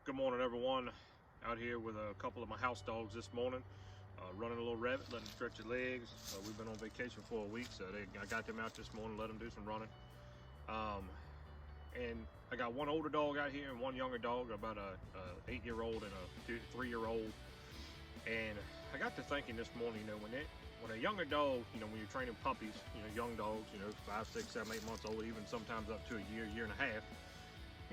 Good morning, everyone. Out here with a couple of my house dogs this morning, running a little rabbit, letting them stretch their legs. We've been on vacation for a week, so I got them out this morning, let them do some running. And I got one older dog out here and one younger dog, about a 8-year-old and a 3-year-old. And I got to thinking this morning, when a younger dog, when you're training puppies, young dogs, 5, 6, 7, 8 months old, even sometimes up to a year and a half,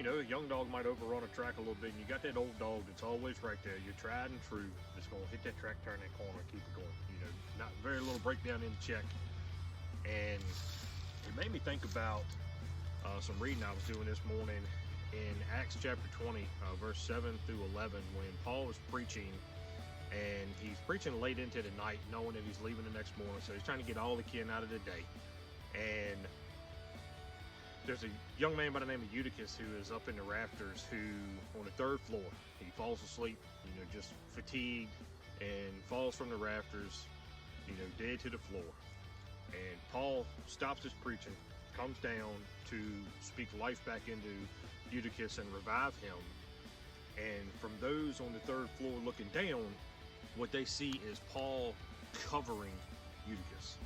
a young dog might overrun a track a little bit, and you got that old dog that's always right there. You're tried and true. That's going to hit that track, turn that corner, keep it going. Not very little breakdown in the check. And it made me think about some reading I was doing this morning in Acts chapter 20, verse 7 through 11, when Paul was preaching, and he's preaching late into the night, knowing that he's leaving the next morning. So he's trying to get all the kin out of the day. And there's a young man by the name of Eutychus who is up in the rafters, who on the 3rd floor, he falls asleep, just fatigued, and falls from the rafters, dead to the floor. And Paul stops his preaching, comes down to speak life back into Eutychus and revive him. And from those on the 3rd floor looking down, what they see is Paul covering Eutychus.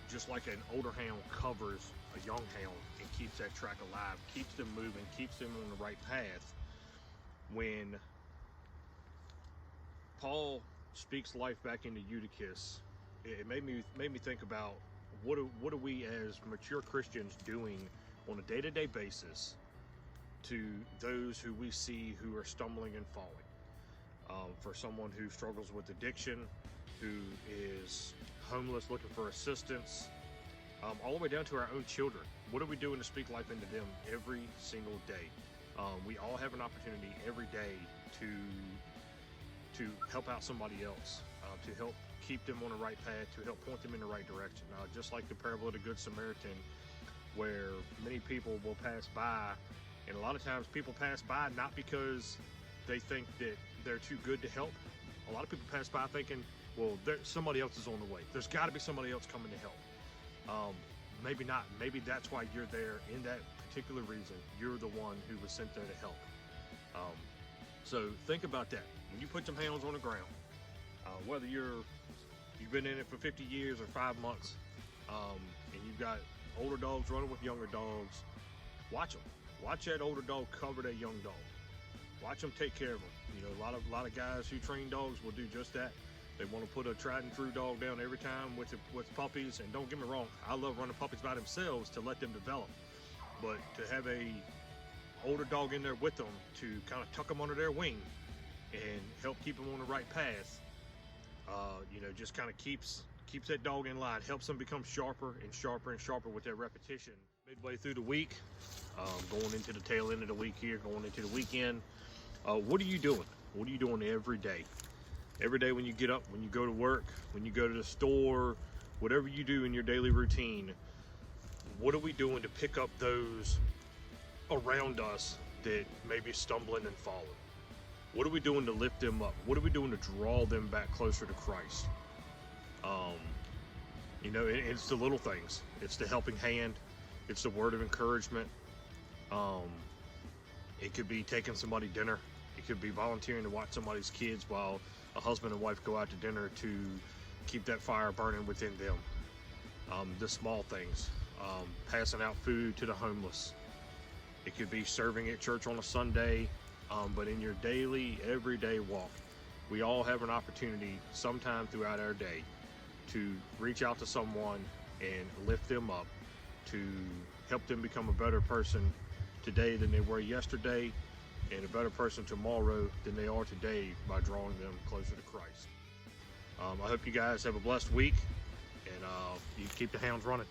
Just like an older hound covers a young hound and keeps that track alive, keeps them moving, keeps them on the right path. When Paul speaks life back into Eutychus, it made me think about what are we as mature Christians doing on a day-to-day basis to those who we see who are stumbling and falling. For someone who struggles with addiction, who is homeless looking for assistance, all the way down to our own children. What are we doing to speak life into them every single day? We all have an opportunity every day to help out somebody else, to help keep them on the right path, to help point them in the right direction. Just like the parable of the Good Samaritan, where many people will pass by, and a lot of times people pass by not because they think that they're too good to help. A lot of people pass by thinking, well, somebody else is on the way. There's got to be somebody else coming to help. Maybe not. Maybe that's why you're there in that particular reason. You're the one who was sent there to help. So think about that. When you put some hounds on the ground, whether you've been in it for 50 years or 5 months, and you've got older dogs running with younger dogs, watch them. Watch that older dog cover that young dog. Watch them take care of them. A lot of guys who train dogs will do just that. They want to put a tried and true dog down every time with puppies. And don't get me wrong, I love running puppies by themselves to let them develop. But to have a older dog in there with them to kind of tuck them under their wing and help keep them on the right path, just kind of keeps that dog in line, helps them become sharper and sharper and sharper with their repetition. Midway through the week, going into the tail end of the week here, going into the weekend, what are you doing? What are you doing every day? Every day when you get up, when you go to work, when you go to the store, whatever you do in your daily routine, what are we doing to pick up those around us that may be stumbling and falling? What are we doing to lift them up? What are we doing to draw them back closer to Christ? It's the little things. It's the helping hand. It's the word of encouragement. It could be taking somebody dinner. It could be volunteering to watch somebody's kids while a husband and wife go out to dinner to keep that fire burning within them. The small things, passing out food to the homeless. It could be serving at church on a Sunday, but in your daily, everyday walk, we all have an opportunity sometime throughout our day to reach out to someone and lift them up, to help them become a better person today than they were yesterday, and a better person tomorrow than they are today by drawing them closer to Christ. I hope you guys have a blessed week, and you keep the hounds running.